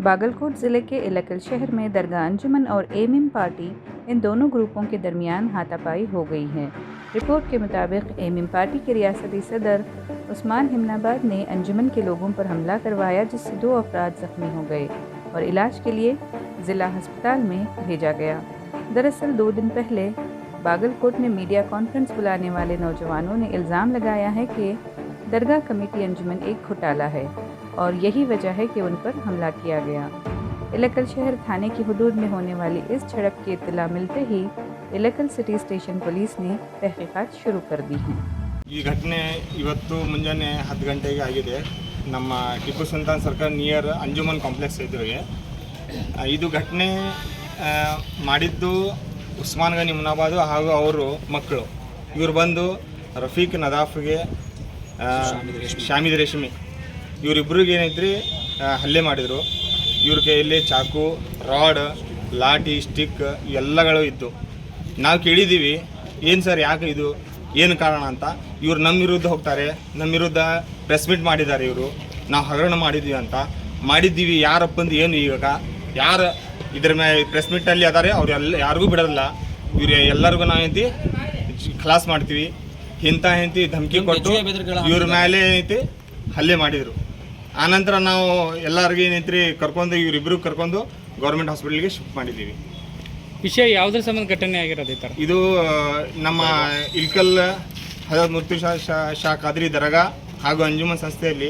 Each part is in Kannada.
बागलकोट ज़िले के इलकल शहर में दरगाह अंजुमन और एमिम पार्टी इन दोनों ग्रुपों के दरमियान हाथापाई हो गई है। रिपोर्ट के मुताबिक एमिम पार्टी के रियासती सदर उस्मान हिमनाबाद ने अंजुमन के लोगों पर हमला करवाया, जिससे 2 अफराद जख्मी हो गए और इलाज के लिए ज़िला अस्पताल में भेजा गया। दरअसल 2 दिन पहले बागलकोट में मीडिया कॉन्फ्रेंस बुलाने वाले नौजवानों ने इल्ज़ाम लगाया है कि दरगाह कमेटी अंजुमन एक घोटाला है और यही वजह है कि उन पर हमला किया गया। इलकल शहर थाने की हुदूद में होने वाली इस झड़प की इत्तला मिलते ही इलकल सिटी स्टेशन पुलिस ने तहकीकात शुरू कर दी हैं। ಈ ಘಟನೆ ಇವತ್ತು ಮುಂಜಾನೆ 10 ಗಂಟೆಗೆ ಆಗಿದೆ। ನಮ್ಮ Tipu Sultan circle near Anjuman complex ಎದುರಿಗೆ ಇದು ಘಟನೆ ಮಾಡಿದ್ದು ಉಸ್ಮಾನ್ ಗನಿ ಮುನಾಬಾದ್ ಹಾಗೂ ಅವರು ಮಕ್ಕಳು ಇವರು ಬಂದು ರಫೀಕ್ ನದಾಫ್ಗೆ ಶಾಮಿದ್ ರೇಷ್ಮಿ ಇವರಿಬ್ಬರಿಗೆ ಏನೈತ್ರಿ ಹಲ್ಲೆ ಮಾಡಿದರು। ಇವ್ರ ಕೈಯಲ್ಲಿ ಚಾಕು, ರಾಡ್, ಲಾಠಿ, ಸ್ಟಿಕ್ ಎಲ್ಲಗಳು ಇದ್ದು ನಾವು ಕೇಳಿದ್ದೀವಿ ಏನು ಸರ್ ಯಾಕೆ ಇದು ಏನು ಕಾರಣ ಅಂತ। ಇವ್ರು ನಮ್ಮ ವಿರುದ್ಧ ಹೋಗ್ತಾರೆ, ನಮ್ಮ ವಿರುದ್ಧ ಪ್ರೆಸ್ ಮೀಟ್ ಮಾಡಿದ್ದಾರೆ, ಇವರು ನಾವು ಹಗರಣ ಮಾಡಿದ್ದೀವಿ ಅಂತ ಮಾಡಿದ್ದೀವಿ। ಯಾರಪ್ಪಂದು ಏನು ಇವಾಗ ಯಾರು ಇದ್ರ ಮೇಲೆ ಪ್ರೆಸ್ ಮೀಟಲ್ಲಿ ಅದಾರೆ ಅವ್ರು ಯಾರಿಗೂ ಬಿಡೋಲ್ಲ, ಇವ್ರು ಎಲ್ಲರಿಗೂ ನಾವೇಂತಿ ಖಲಾಸ್ ಮಾಡ್ತೀವಿ ಇಂಥ ಧಮಕಿ ಕೊಟ್ಟು ಇವ್ರ ಮೇಲೆ ಏನೈತಿ ಹಲ್ಲೆ ಮಾಡಿದರು। ಆನಂತರ ನಾವು ಎಲ್ಲರಿಗೂ ಏನೈತ್ರಿ ಕರ್ಕೊಂಡು ಇವರಿಬ್ಬರು ಕರ್ಕೊಂಡು ಗೌರ್ಮೆಂಟ್ ಹಾಸ್ಪಿಟಲ್ಗೆ ಶಿಫ್ಟ್ ಮಾಡಿದ್ದೀವಿ। ವಿಷಯ ಯಾವುದ್ರ ಸಂಬಂಧ ಘಟನೆ ಆಗಿರೋದು? ಈ ಥರ ಇದು ನಮ್ಮ ಇಲ್ಕಲ್ ಹಜರತ್ ಮುಫ್ತಿ ಶಾ ಖಾದ್ರಿ ದರ್ಗಾ ಹಾಗೂ ಅಂಜುಮನ್ ಸಂಸ್ಥೆಯಲ್ಲಿ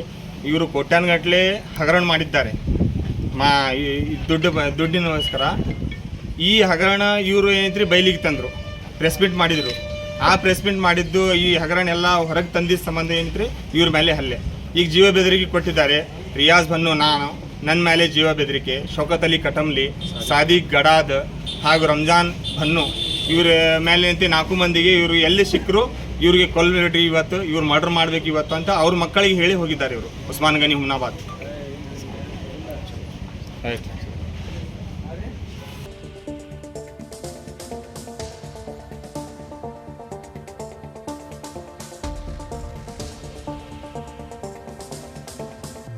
ಇವರು ಕೋಟ್ಯಾನುಗಟ್ಟಲೆ ಹಗರಣ ಮಾಡಿದ್ದಾರೆ ದುಡ್ಡಿನಗೋಸ್ಕರ। ಈ ಹಗರಣ ಇವರು ಏನೈತ್ರಿ ಬಯಲಿಗೆ ತಂದರು, ಪ್ರೆಸ್ ಮೀಟ್ ಮಾಡಿದರು। ಆ ಪ್ರೆಸ್ ಮೀಟ್ ಮಾಡಿದ್ದು ಈ ಹಗರಣ ಎಲ್ಲ ಹೊರಗೆ ತಂದಿದ್ದ ಸಂಬಂಧ ಏನೈತ್ರಿ ಇವ್ರ ಮೇಲೆ ಹಲ್ಲೆ। ಈಗ ಜೀವ ಬೆದರಿಕೆ ಕೊಟ್ಟಿದ್ದಾರೆ। ರಿಯಾಜ್ ಬನ್ನು ನಾನು ನನ್ನ ಮೇಲೆ ಜೀವ ಬೆದರಿಕೆ, ಶೌಕತ್ ಅಲಿ ಕಟಮ್ಲಿ, ಸಾದಿಕ್ ಗಡಾದ್ ಹಾಗೂ ರಂಜಾನ್ ಭನ್ನು ಇವ್ರ ಮೇಲೆ ಅಂತ 4 ಮಂದಿಗೆ ಇವರು ಎಲ್ಲಿ ಸಿಕ್ಕರು ಇವ್ರಿಗೆ ಕೊಲ್ಬೇಡ್ರಿ ಇವತ್ತು, ಇವ್ರು ಮರ್ಡರ್ ಮಾಡಬೇಕು ಇವತ್ತು ಅಂತ ಅವ್ರ ಮಕ್ಕಳಿಗೆ ಹೇಳಿ ಹೋಗಿದ್ದಾರೆ ಇವರು ಉಸ್ಮಾನ್ ಗನಿ ಹುಮ್ನಾಬಾದ್।